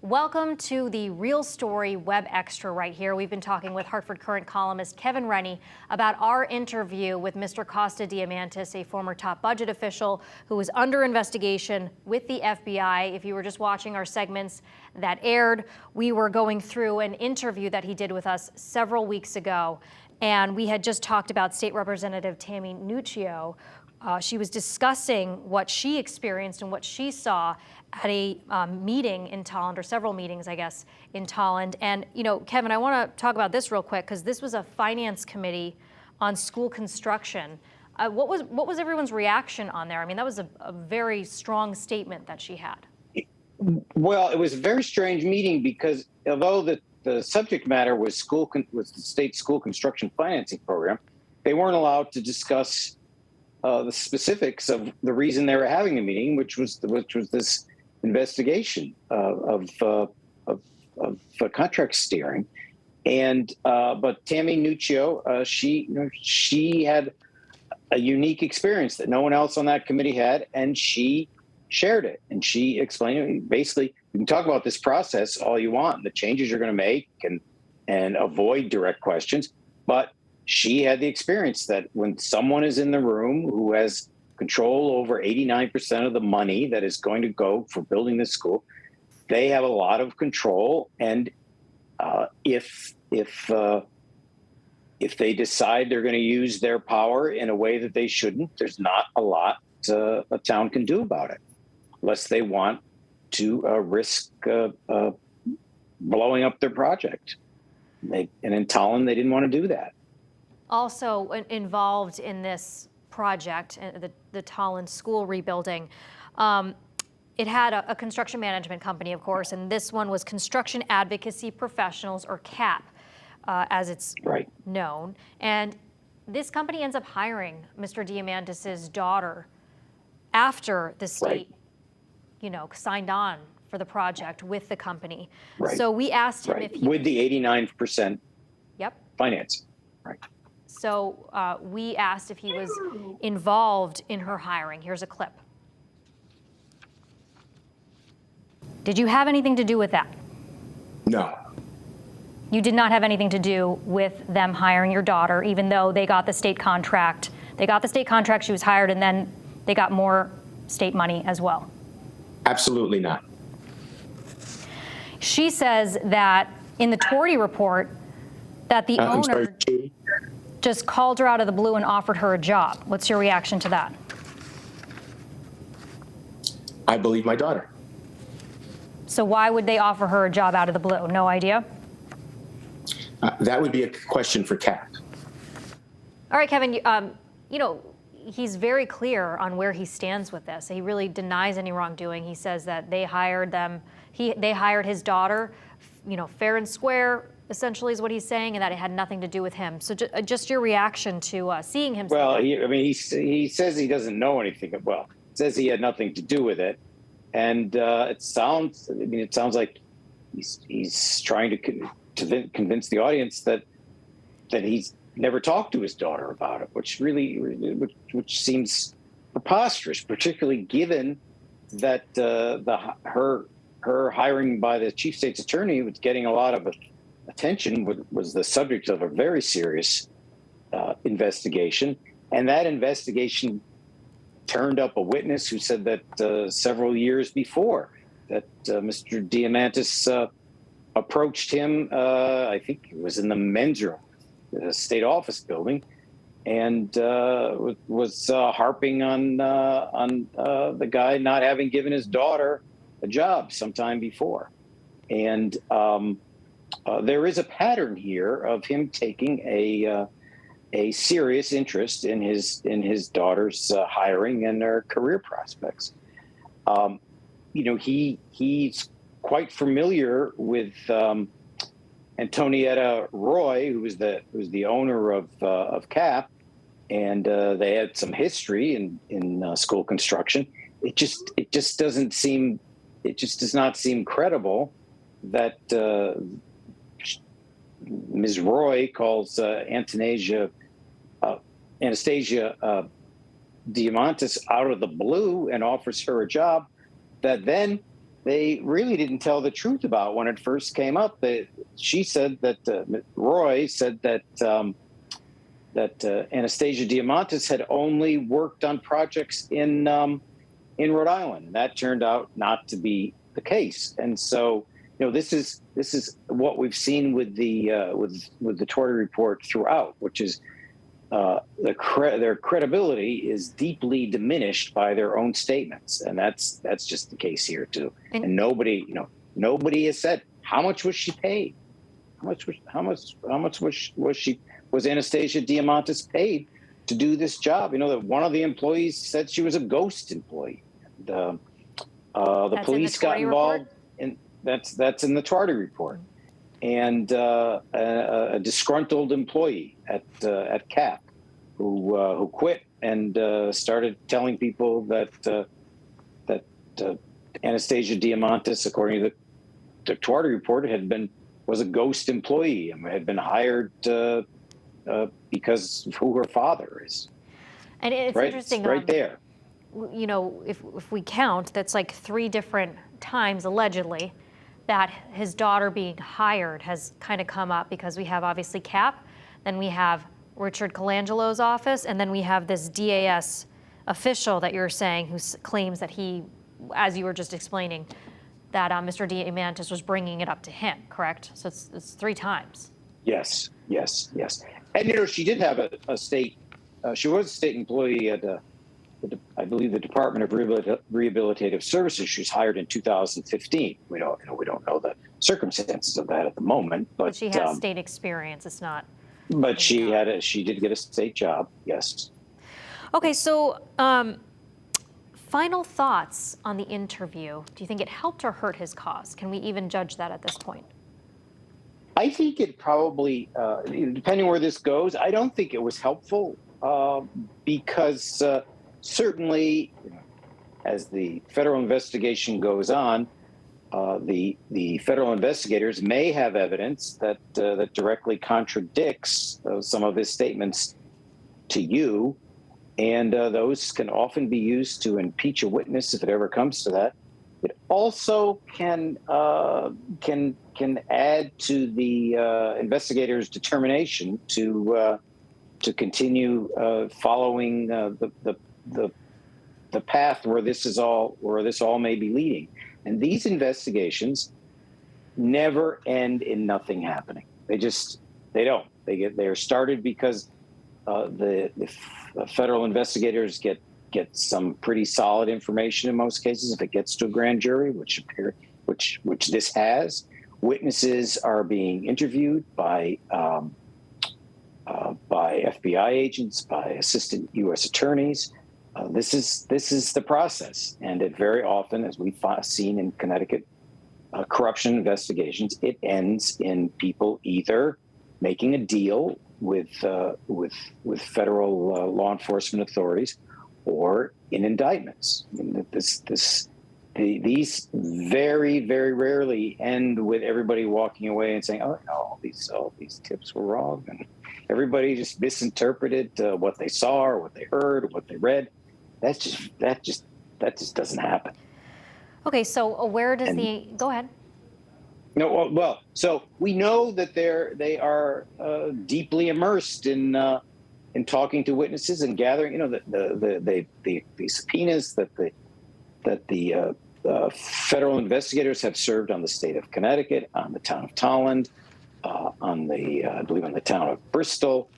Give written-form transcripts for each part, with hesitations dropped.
Welcome to the Real Story Web Extra right here. We've been talking with Hartford Courant columnist Kevin Rennie about our interview with Mr. Costa Diamantis, a former top budget official who was under investigation with the FBI. If you were just watching our segments that aired, we were going through an interview that he did with us several weeks ago. And we had just talked about State Representative Tammy Nuccio. She was discussing what she experienced and what she saw at a meeting in Tolland, or several meetings, I guess, in Tolland. And, you know, Kevin, I want to talk about this real quick, because this was a finance committee on school construction. What was everyone's reaction on there? I mean, that was a very strong statement that she had. Well, it was a very strange meeting because although the subject matter was the state school construction financing program, they weren't allowed to discuss the specifics of the reason they were having a meeting, which was this investigation of contract steering. And but Tammy Nuccio, she had a unique experience that no one else on that committee had, and she shared it. And she explained it. Basically, you can talk about this process all you want, and the changes you're going to make, and avoid direct questions, but she had the experience that when someone is in the room who has control over 89% of the money that is going to go for building this school, they have a lot of control. And if they decide they're going to use their power in a way that they shouldn't, there's not a lot a town can do about it, unless they want to risk blowing up their project. And in Tolland, they didn't want to do that. Also involved in this project, the Tolland school rebuilding, it had a construction management company, of course, and this one was Construction Advocacy Professionals, or CAP, as it's known. And this company ends up hiring Mr. Diamantis' daughter after the state, signed on for the project with the company. So we asked him if he with the 89% financing. So we asked if he was involved in her hiring. Here's a clip. Did you have anything to do with that? No. You did not have anything to do with them hiring your daughter, even though they got the state contract. They got the state contract, she was hired, and then they got more state money as well. Absolutely not. She says that in the Torty report that the owner just called her out of the blue and offered her a job. What's your reaction to that? I believe my daughter. So why would they offer her a job out of the blue? No idea? That would be a question for Kat. All right, Kevin, he's very clear on where he stands with this. He really denies any wrongdoing. He says that they hired them. They hired his daughter, fair and square, essentially is what he's saying, and that it had nothing to do with him. So just your reaction to seeing him. Well, he says he doesn't know anything. Well, says he had nothing to do with it. And it sounds like he's trying to convince the audience that he's never talked to his daughter about it, which seems preposterous, particularly given that her hiring by the chief state's attorney was getting a lot of attention, was the subject of a very serious investigation. And that investigation turned up a witness who said that several years before that Mr. Diamantis approached him, I think it was in the men's room, the state office building, and was harping on the guy not having given his daughter a job sometime before. And there is a pattern here of him taking a serious interest in his daughter's hiring and her career prospects. He's quite familiar with Antonietta Roy, who was the owner of CAP, and they had some history in school construction. It just does not seem credible that Ms. Roy calls Anastasia Diamantis out of the blue and offers her a job that then they really didn't tell the truth about when it first came up. She said that Roy said that Anastasia Diamantis had only worked on projects in Rhode Island, and that turned out not to be the case. And so, this is what we've seen with the Torrey report throughout, which is their credibility is deeply diminished by their own statements, and that's just the case here too. And nobody has said how much was she paid, how much was Anastasia Diamantis paid to do this job? That one of the employees said she was a ghost employee. The police got involved, and that's in the Torrey report. And a disgruntled employee at CAP who quit and started telling people that Anastasia Diamantis, according to the Torrey report, was a ghost employee and had been hired because of who her father is. And it's right? interesting. It's right there. If we count, that's like 3 different times allegedly that his daughter being hired has kind of come up, because we have obviously CAP, then we have Richard Colangelo's office, and then we have this DAS official that you're saying who claims that he, as you were just explaining, that Mr. Diamantis was bringing it up to him, correct? So it's 3 times. Yes. And, she did have a state, she was a state employee at I believe the Department of Rehabilitative Services. She was hired in 2015. We don't know the circumstances of that at the moment, but she has state experience. It's not. But she did get a state job. Yes. Okay, so final thoughts on the interview. Do you think it helped or hurt his cause? Can we even judge that at this point? I think it probably, depending where this goes, I don't think it was helpful because. Certainly, as the federal investigation goes on, the federal investigators may have evidence that directly contradicts some of his statements to you, and those can often be used to impeach a witness if it ever comes to that. It also can add to the investigators' determination to continue following the path where this all may be leading. And these investigations never end in nothing happening. They don't. They are started because the federal investigators get some pretty solid information in most cases. If it gets to a grand jury, which this has, witnesses are being interviewed by FBI agents, by assistant U.S. attorneys. This is the process, and it very often, as we've seen in Connecticut corruption investigations, it ends in people either making a deal with federal law enforcement authorities, or in indictments. I mean, these very, very rarely end with everybody walking away and saying, "Oh no, all these tips were wrong," and everybody just misinterpreted what they saw or what they heard or what they read. That just doesn't happen. Okay, so where does go ahead? No, well, so we know that they are deeply immersed in talking to witnesses and gathering. The subpoenas that the federal investigators have served on the state of Connecticut, on the town of Tolland, I believe on the town of Bristol,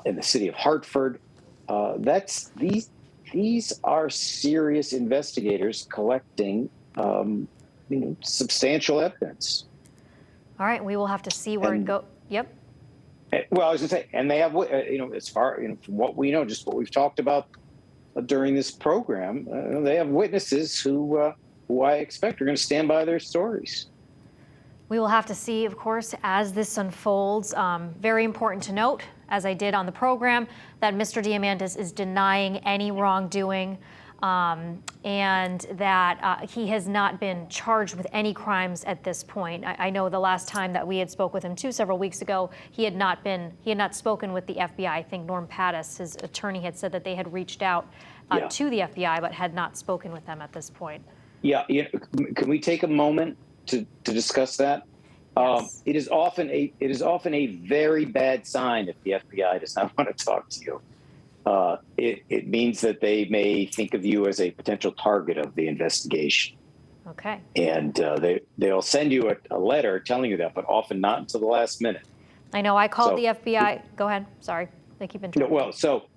in the city of Hartford. These are serious investigators collecting substantial evidence. All right, we will have to see where it goes. Yep. Well, I was going to say, and they have, as far from what we know, just what we've talked about during this program, they have witnesses who I expect are going to stand by their stories. We will have to see, of course, as this unfolds. Very important to note, as I did on the program, that Mr. Diamantis is denying any wrongdoing, and that he has not been charged with any crimes at this point. I know the last time that we had spoke with him several weeks ago, he had not spoken with the FBI. I think Norm Pattis, his attorney, had said that they had reached out to the FBI, but had not spoken with them at this point. Yeah, can we take a moment to discuss that? Yes. It is often a very bad sign if the FBI does not want to talk to you. It means that they may think of you as a potential target of the investigation. Okay. And they'll send you a letter telling you that, but often not until the last minute. I know. I called the FBI. Go ahead. Sorry, they keep interrupting. Well, so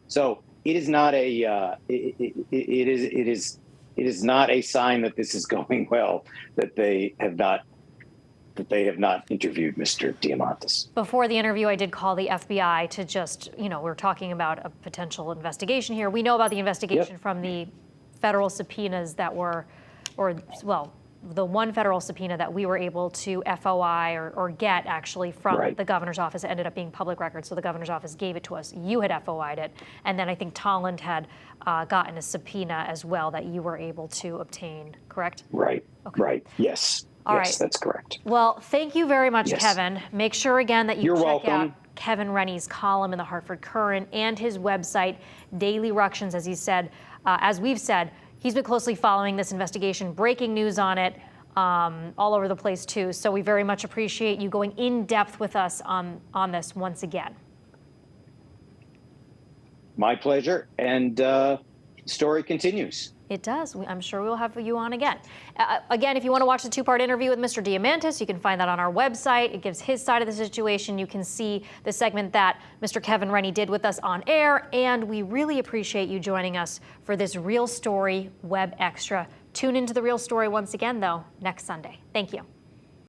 it is not a it is not a sign that this is going well that they have not interviewed Mr. Diamantis. Before the interview, I did call the FBI to just, we're talking about a potential investigation here. We know about the investigation from the federal subpoenas that were, the one federal subpoena that we were able to FOI or get actually from the governor's office. It ended up being public record, so the governor's office gave it to us. You had FOI'd it. And then I think Tolland had gotten a subpoena as well that you were able to obtain, correct? Right, right, yes. All yes, right. That's correct. Well, thank you very much, Kevin. Make sure again that you check out Kevin Rennie's column in the Hartford Courant and his website, Daily Ructions, as he said. As we've said, he's been closely following this investigation, breaking news on it all over the place too. So we very much appreciate you going in depth with us on this once again. My pleasure. And story continues. It does. I'm sure we'll have you on again. Again, if you want to watch the two-part interview with Mr. Diamantis, you can find that on our website. It gives his side of the situation. You can see the segment that Mr. Kevin Rennie did with us on air. And we really appreciate you joining us for this Real Story Web Extra. Tune into the Real Story once again, though, next Sunday. Thank you.